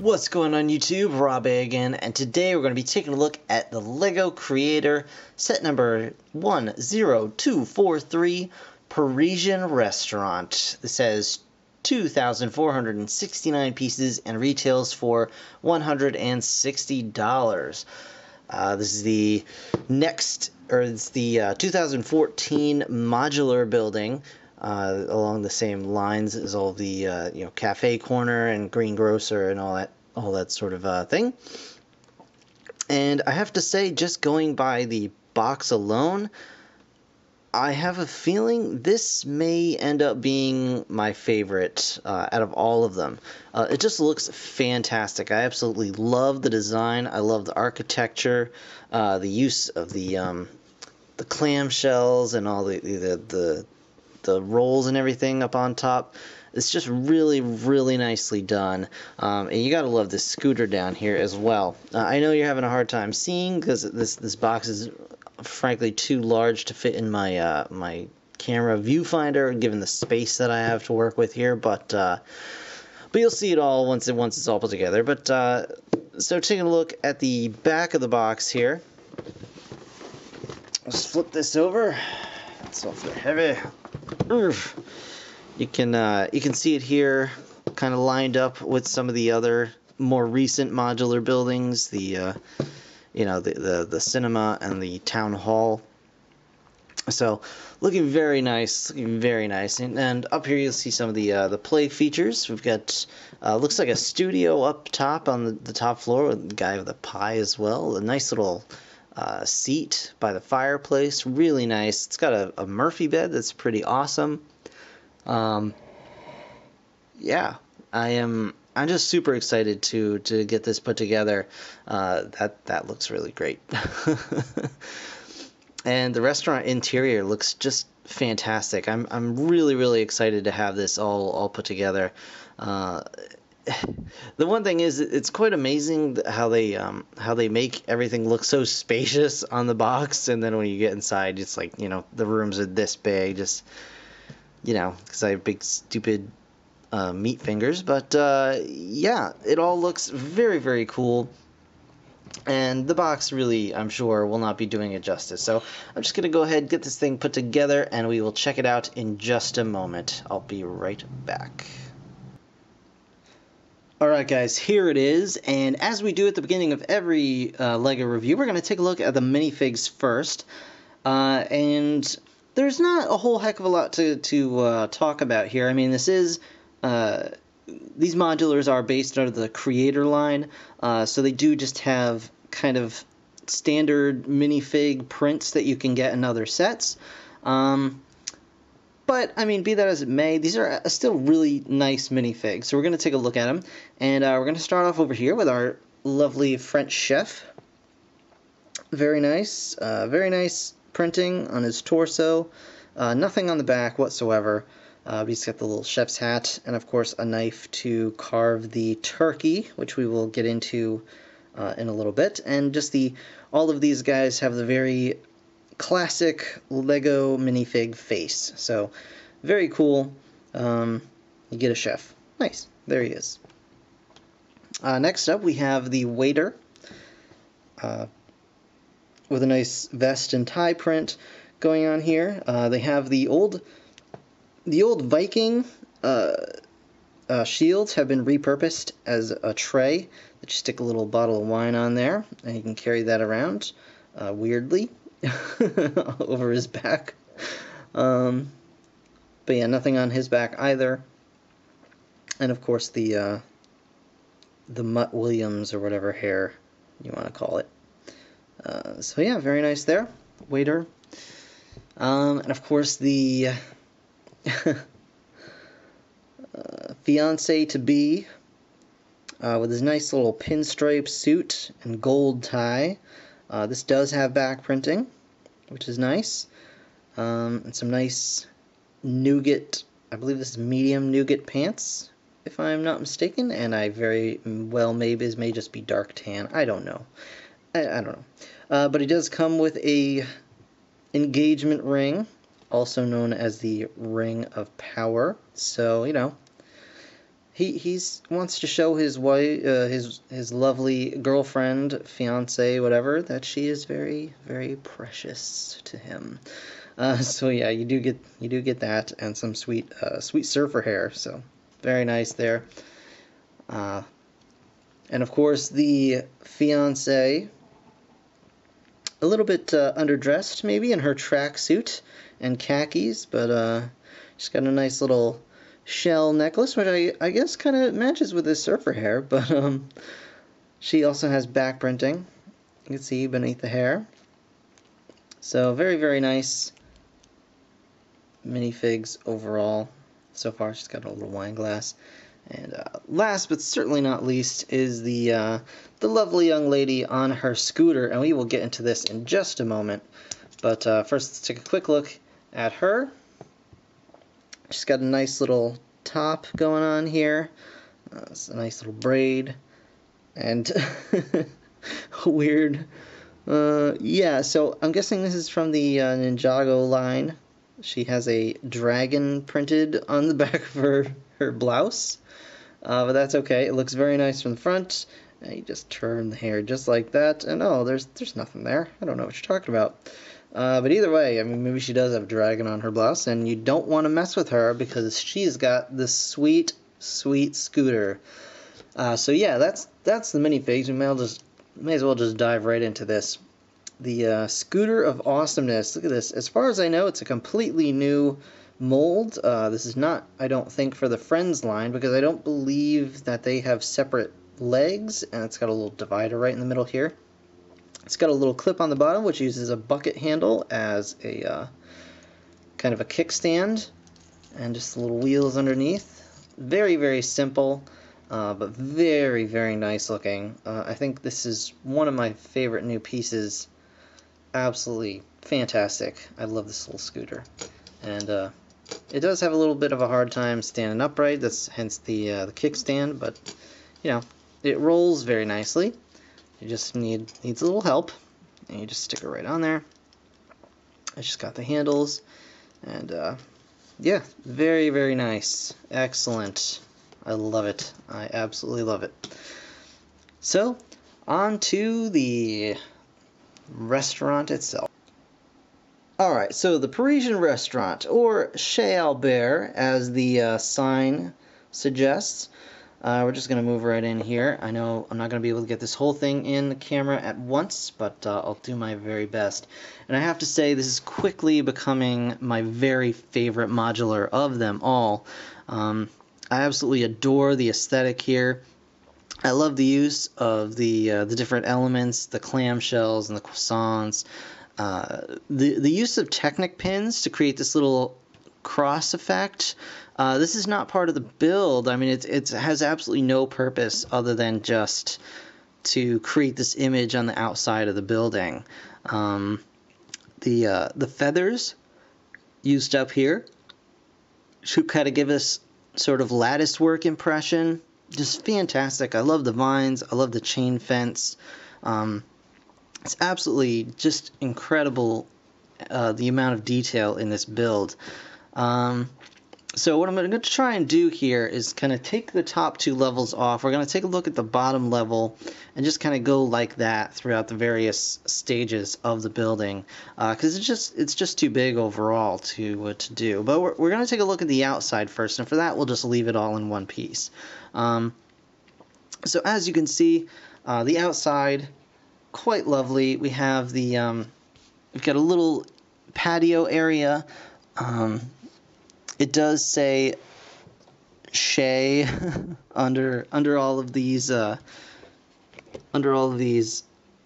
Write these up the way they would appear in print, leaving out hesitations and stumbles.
What's going on YouTube? Rob A again, and today we're going to be taking a look at the LEGO Creator set number 10243 Parisian Restaurant. This has 2,469 pieces and retails for $160. This is the it's the 2014 modular building. Along the same lines as all the cafe corner and greengrocer and all that sort of thing. And I have to say, just going by the box alone, I have a feeling this may end up being my favorite out of all of them. It just looks fantastic. I absolutely love the design. I love the architecture, the use of the clamshells and all the rolls and everything up on top. It's just really, really nicely done. And you gotta love this scooter down here as well. I know you're having a hard time seeing because this box is frankly too large to fit in my my camera viewfinder, given the space that I have to work with here. But you'll see it all once it's all put together. But so taking a look at the back of the box here. Let's flip this over. It's awfully heavy. You can see it here, kind of lined up with some of the other more recent modular buildings, the cinema and the town hall. So looking very nice, and up here you'll see some of the play features. We've got looks like a studio up top on the top floor with the guy with a pie as well. A nice little seat by the fireplace, really nice. It's got a Murphy bed that's pretty awesome. Yeah, I'm just super excited to get this put together. That looks really great. And the restaurant interior looks just fantastic. I'm really excited to have this all put together. The one thing is, it's quite amazing how they make everything look so spacious on the box, and then when you get inside, it's like, the rooms are this big, just, because I have big stupid meat fingers. But yeah, it all looks very cool, and the box really, I'm sure, will not be doing it justice. So I'm just gonna go ahead and get this thing put together, and we will check it out in just a moment. I'll be right back. Alright guys, here it is, and as we do at the beginning of every LEGO review, we're going to take a look at the Minifigs first. And there's not a whole heck of a lot to talk about here. I mean, these modulars are based out of the Creator line, so they do just have kind of standard minifig prints that you can get in other sets. But, I mean, be that as it may, these are still really nice minifigs. So we're going to take a look at them. And we're going to start off over here with our lovely French chef. Very nice printing on his torso. Nothing on the back whatsoever. He's got the little chef's hat. And, of course, a knife to carve the turkey, which we will get into in a little bit. And just all of these guys have the very classic LEGO minifig face. So very cool. You get a chef. Nice. There he is. Next up we have the waiter with a nice vest and tie print going on here. They have the old Viking shields have been repurposed as a tray that you stick a little bottle of wine on there, and you can carry that around weirdly over his back. But yeah, nothing on his back either. And of course the Mutt Williams or whatever hair you want to call it. So yeah, very nice there, waiter. And of course the fiance to be with his nice little pinstripe suit and gold tie. This does have back printing, which is nice, and some nice nougat, I believe this is medium nougat pants, if I'm not mistaken, and I very well may just be dark tan. I don't know. I don't know. But it does come with a engagement ring, also known as the Ring of Power. So, he wants to show his wife, his lovely girlfriend, fiance, whatever, that she is very, very precious to him. So yeah, you do get that, and some sweet surfer hair. So very nice there. And of course the fiance, a little bit underdressed maybe in her tracksuit and khakis, but she's got a nice little shell necklace, which I guess kind of matches with his surfer hair, but she also has back printing. You can see beneath the hair. So very, very nice minifigs overall. So far, she's got a little wine glass. And last but certainly not least is the lovely young lady on her scooter, and we will get into this in just a moment. But first, let's take a quick look at her. She's got a nice little top going on here. It's a nice little braid. And weird. Yeah, so I'm guessing this is from the Ninjago line. She has a dragon printed on the back of her blouse. But that's okay. It looks very nice from the front. And you just turn the hair just like that. And oh, there's nothing there. I don't know what you're talking about. But either way, I mean, maybe she does have a dragon on her blouse, and you don't want to mess with her because she's got this sweet, sweet scooter. So yeah, that's the minifigs. We may as well just dive right into this. The Scooter of Awesomeness. Look at this. As far as I know, it's a completely new mold. This is not, I don't think, for the Friends line, because I don't believe that they have separate legs, and it's got a little divider right in the middle here. It's got a little clip on the bottom, which uses a bucket handle as a kind of a kickstand, and just little wheels underneath. Very, very simple, but very, very nice looking. I think this is one of my favorite new pieces. Absolutely fantastic. I love this little scooter. And it does have a little bit of a hard time standing upright. That's hence the kickstand, but you know, it rolls very nicely. You just needs a little help, and you just stick it right on there. It's just got the handles, and yeah, very, very nice. Excellent. I love it. I absolutely love it. So, on to the restaurant itself. Alright, so the Parisian Restaurant, or Chez Albert, as the sign suggests. We're just going to move right in here. I know I'm not going to be able to get this whole thing in the camera at once, but I'll do my very best. And I have to say, this is quickly becoming my very favorite modular of them all. I absolutely adore the aesthetic here. I love the use of the different elements, the clamshells and the croissants. The use of Technic pins to create this little cross effect. This is not part of the build. I mean, it has absolutely no purpose other than just to create this image on the outside of the building. The feathers used up here should kind of give us sort of lattice work impression. Just fantastic. I love the vines. I love the chain fence. It's absolutely just incredible, the amount of detail in this build. So what I'm going to try and do here is kind of take the top two levels off. We're going to take a look at the bottom level and just kind of go like that throughout the various stages of the building, because it's just too big overall to do. But we're going to take a look at the outside first, and for that we'll just leave it all in one piece. So as you can see, the outside, quite lovely. We have the we've got a little patio area. It does say Chez under all of these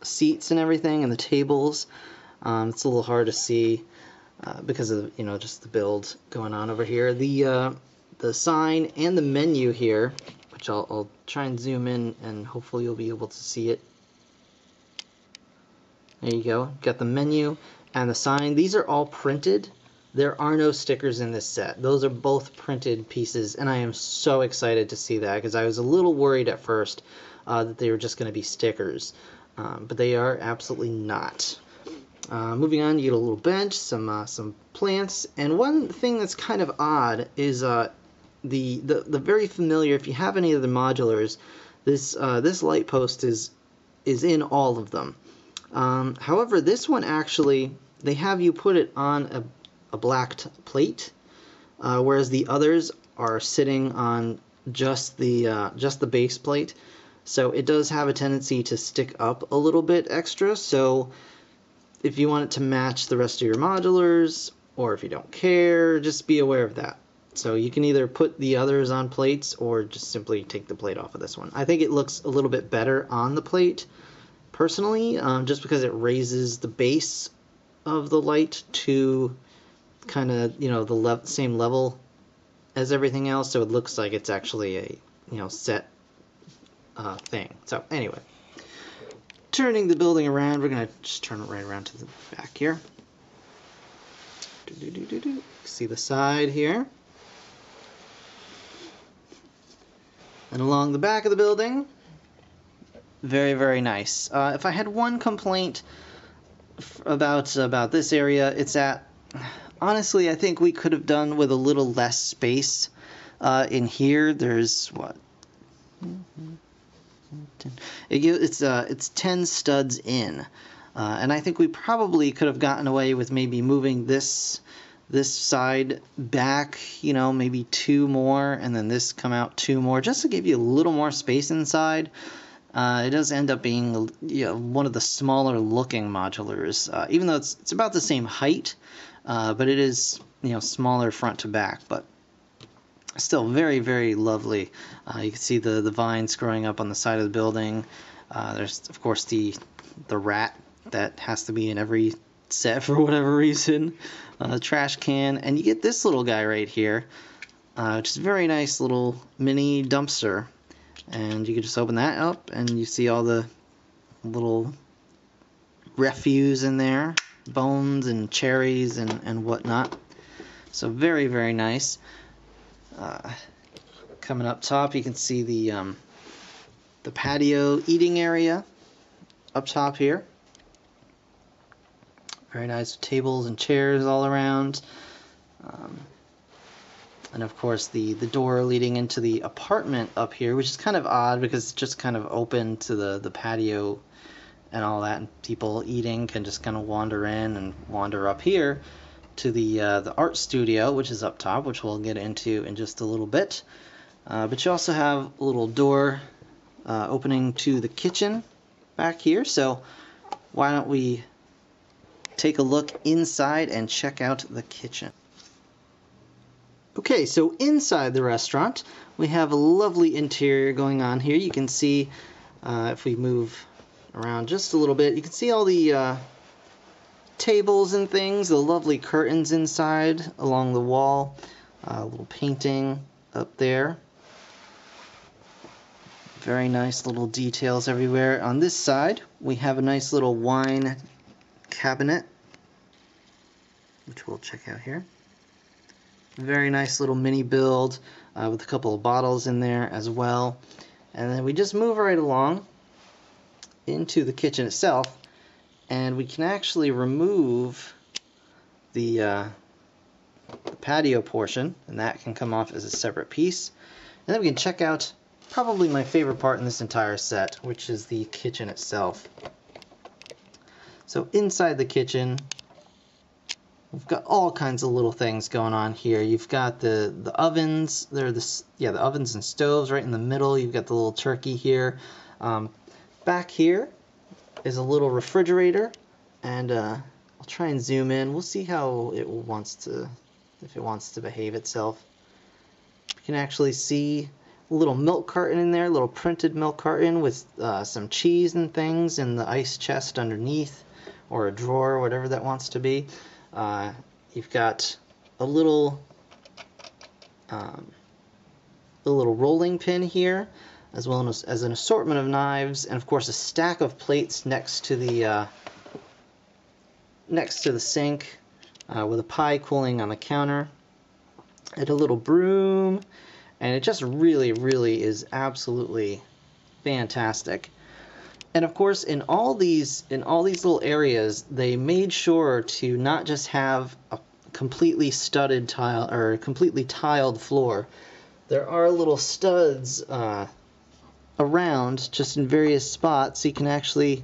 seats and everything, and the tables. It's a little hard to see because of just the build going on over here. The sign and the menu here, which I'll try and zoom in, and hopefully you'll be able to see it. There you go. Got the menu and the sign. These are all printed. There are no stickers in this set. Those are both printed pieces, and I am so excited to see that, because I was a little worried at first that they were just going to be stickers, but they are absolutely not. Moving on, you get a little bench, some plants, and one thing that's kind of odd is the very familiar, if you have any of the modulars, this light post is in all of them. However, this one actually, they have you put it on a black plate, whereas the others are sitting on just the base plate. So it does have a tendency to stick up a little bit extra. So if you want it to match the rest of your modulars, or if you don't care, just be aware of that. So you can either put the others on plates or just simply take the plate off of this one. I think it looks a little bit better on the plate, personally, just because it raises the base of the light to kind of, the same level as everything else, so it looks like it's actually a, set thing. So anyway, turning the building around, we're going to just turn it right around to the back here. See the side here. And along the back of the building, very, very nice. If I had one complaint about this area, it's that, honestly, I think we could have done with a little less space in here. There's, what? It's 10 studs in. And I think we probably could have gotten away with maybe moving this side back, maybe 2 more, and then this come out 2 more, just to give you a little more space inside. It does end up being, one of the smaller looking modulars, even though it's about the same height, but it is, smaller front to back, but still very, very lovely. You can see the vines growing up on the side of the building. There's, of course, the rat that has to be in every set for whatever reason. The trash can, and you get this little guy right here, which is a very nice little mini dumpster. And you can just open that up, and you see all the little refuse in there, bones and cherries and whatnot. So very, very nice. Coming up top, you can see the patio eating area up top here. Very nice tables and chairs all around. And of course the door leading into the apartment up here, which is kind of odd because it's just kind of open to the patio and all that, and people eating can just kind of wander in and wander up here to the art studio, which is up top, which we'll get into in just a little bit. But you also have a little door opening to the kitchen back here, so why don't we take a look inside and check out the kitchen. Okay, so inside the restaurant, we have a lovely interior going on here. You can see, if we move around just a little bit, you can see all the tables and things, the lovely curtains inside along the wall, a little painting up there. Very nice little details everywhere. On this side, we have a nice little wine cabinet, which we'll check out here. Very nice little mini build with a couple of bottles in there as well. And then we just move right along into the kitchen itself, and we can actually remove the patio portion, and that can come off as a separate piece. And then we can check out probably my favorite part in this entire set, which is the kitchen itself. So inside the kitchen, we've got all kinds of little things going on here. You've got the ovens. The ovens and stoves right in the middle. You've got the little turkey here. Back here is a little refrigerator, and I'll try and zoom in. We'll see how it wants to, if it wants to behave itself. You can actually see a little milk carton in there, a little printed milk carton with some cheese and things in the ice chest underneath, or a drawer, whatever that wants to be. You've got a little rolling pin here, as well as an assortment of knives, and of course a stack of plates next to the sink, with a pie cooling on the counter, and a little broom, and it just really, really is absolutely fantastic. And of course, in all these little areas, they made sure to not just have a completely studded tile or completely tiled floor, there are little studs around, just in various spots, so you can actually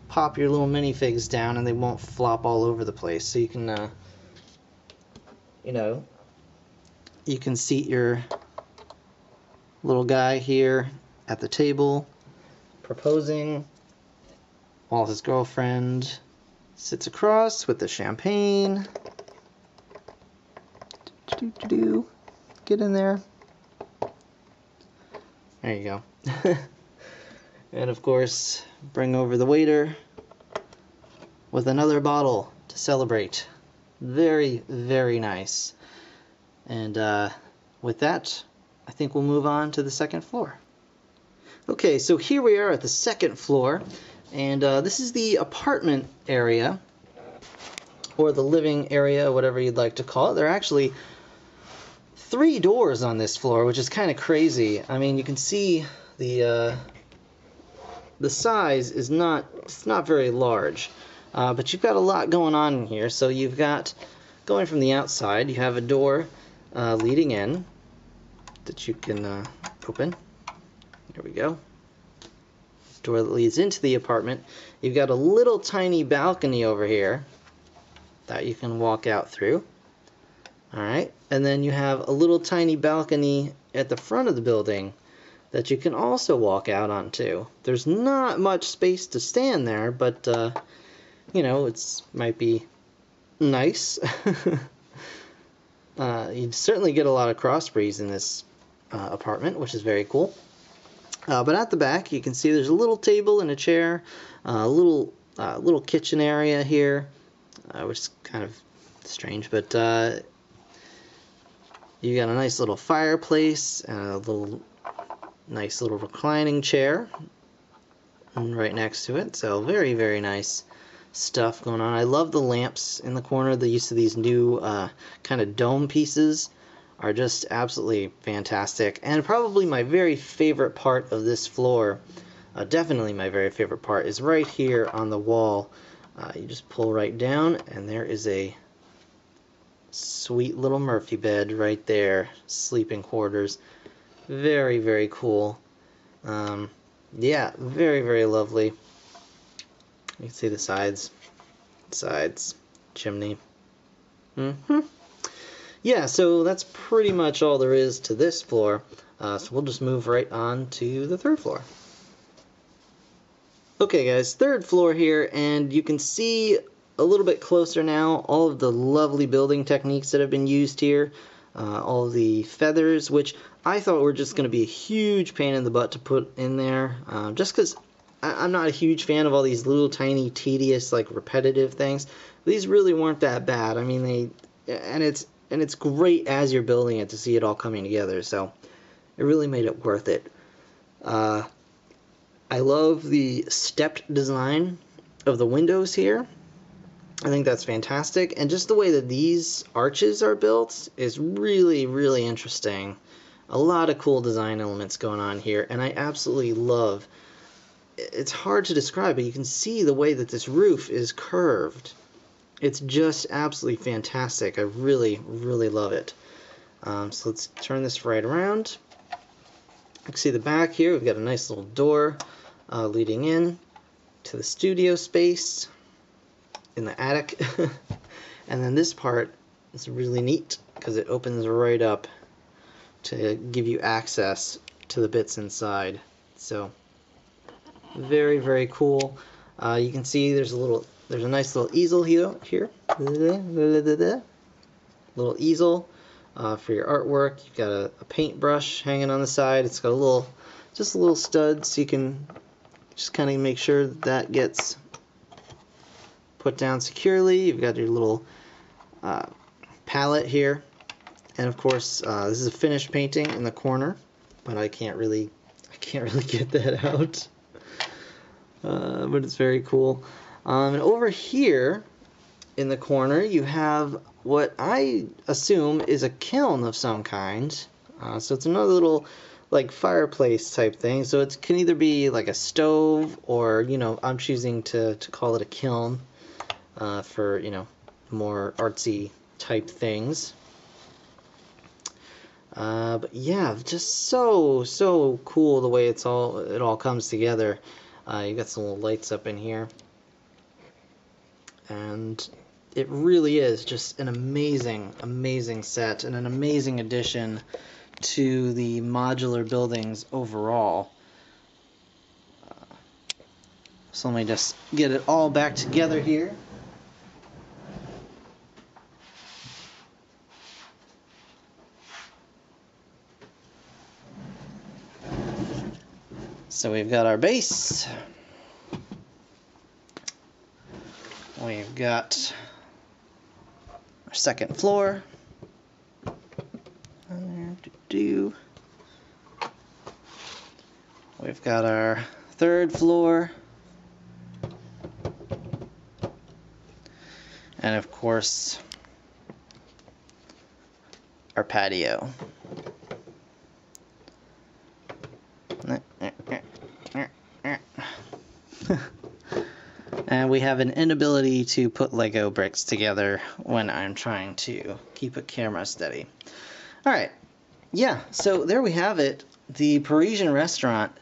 pop your little minifigs down and they won't flop all over the place. So you can, you know, you can seat your little guy here at the table, proposing, while his girlfriend sits across with the champagne. Get in there. There you go. And of course, bring over the waiter with another bottle to celebrate. Very, very nice. And with that, I think we'll move on to the second floor. Okay, so here we are at the second floor, and this is the apartment area, or the living area, whatever you'd like to call it. There are actually 3 doors on this floor, which is kind of crazy. I mean, you can see the size is not very large, but you've got a lot going on in here. So you've got, going from the outside, you have a door leading in that you can open. There we go. Door that leads into the apartment. You've got a little tiny balcony over here that you can walk out through. Alright, and then you have a little tiny balcony at the front of the building that you can also walk out onto. There's not much space to stand there, but you know, it's might be nice. You'd certainly get a lot of cross breeze in this apartment, which is very cool. But at the back, you can see there's a little table and a chair, a little kitchen area here, which is kind of strange, but you got a nice little fireplace and a nice little reclining chair right next to it. So very, very nice stuff going on. I love the lamps in the corner. The use of these new kind of dome pieces are just absolutely fantastic. And probably my very favorite part of this floor, definitely my very favorite part, is right here on the wall. You just pull right down and there is a sweet little Murphy bed right there, sleeping quarters. Very, very cool. Yeah, very, very lovely. You can see the sides, chimney. Yeah, so that's pretty much all there is to this floor. So we'll just move right on to the third floor. Okay guys, third floor here, and you can see a little bit closer now all of the lovely building techniques that have been used here. All the feathers, which I thought were just going to be a huge pain in the butt to put in there, just because I'm not a huge fan of all these little tiny tedious like repetitive things. These really weren't that bad. I mean, and it's great as you're building it to see it all coming together, so it really made it worth it. I love the stepped design of the windows here. I think that's fantastic, and just the way that these arches are built is really, really interesting. A lot of cool design elements going on here, and I absolutely love. It's hard to describe, but you can see the way that this roof is curved. It's just absolutely fantastic. I really, really love it. So let's turn this right around. You can see the back here. We've got a nice little door leading in to the studio space in the attic. And then this part is really neat because it opens right up to give you access to the bits inside. So very, very cool. You can see there's a nice little easel here. Little easel for your artwork. You've got a paintbrush hanging on the side. It's got just a little stud, so you can just kind of make sure that gets put down securely. You've got your little palette here, and of course this is a finished painting in the corner, but I can't really get that out. But it's very cool. And over here in the corner you have what I assume is a kiln of some kind. So it's another little like fireplace type thing. So it can either be like a stove, or I'm choosing to call it a kiln for more artsy type things. But yeah, just so cool the way it all comes together. You got some little lights up in here, and it really is just an amazing set and an amazing addition to the modular buildings overall. So let me just get it all back together here. So we've got our base. We've got our second floor. We've got our third floor. And of course, our patio. And we have an inability to put Lego bricks together when I'm trying to keep a camera steady. Alright, yeah, so there we have it. The Parisian Restaurant.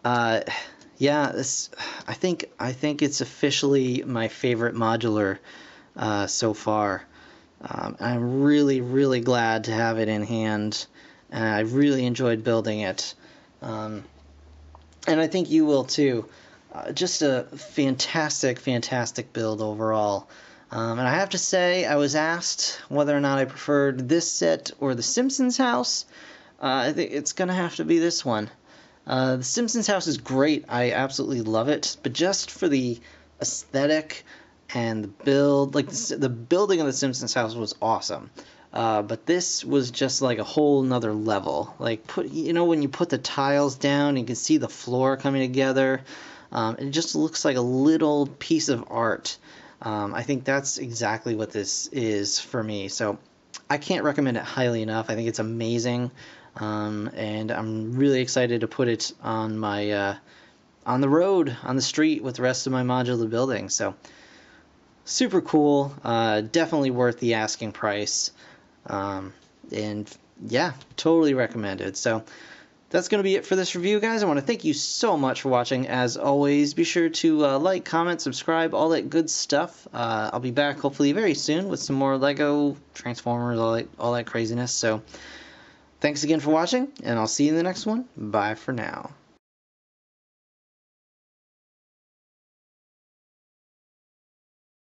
Yeah, I think it's officially my favorite modular so far. I'm really glad to have it in hand, and I really enjoyed building it. And I think you will too. Just a fantastic build overall. And I have to say, I was asked whether or not I preferred this set or the Simpsons house. I think it's going to have to be this one. The Simpsons house is great. I absolutely love it. But just for the aesthetic and the build, like the building of the Simpsons house was awesome. But this was just like a whole nother level. Like, when you put the tiles down, you can see the floor coming together. It just looks like a little piece of art. I think that's exactly what this is for me. So I can't recommend it highly enough. I think it's amazing. And I'm really excited to put it on my on the road, on the street with the rest of my modular buildings. So super cool. Definitely worth the asking price. And yeah, totally recommended. So that's going to be it for this review, guys. I want to thank you so much for watching. As always, be sure to like, comment, subscribe, all that good stuff. I'll be back hopefully very soon with some more Lego, Transformers, all that craziness. So thanks again for watching, and I'll see you in the next one. Bye for now.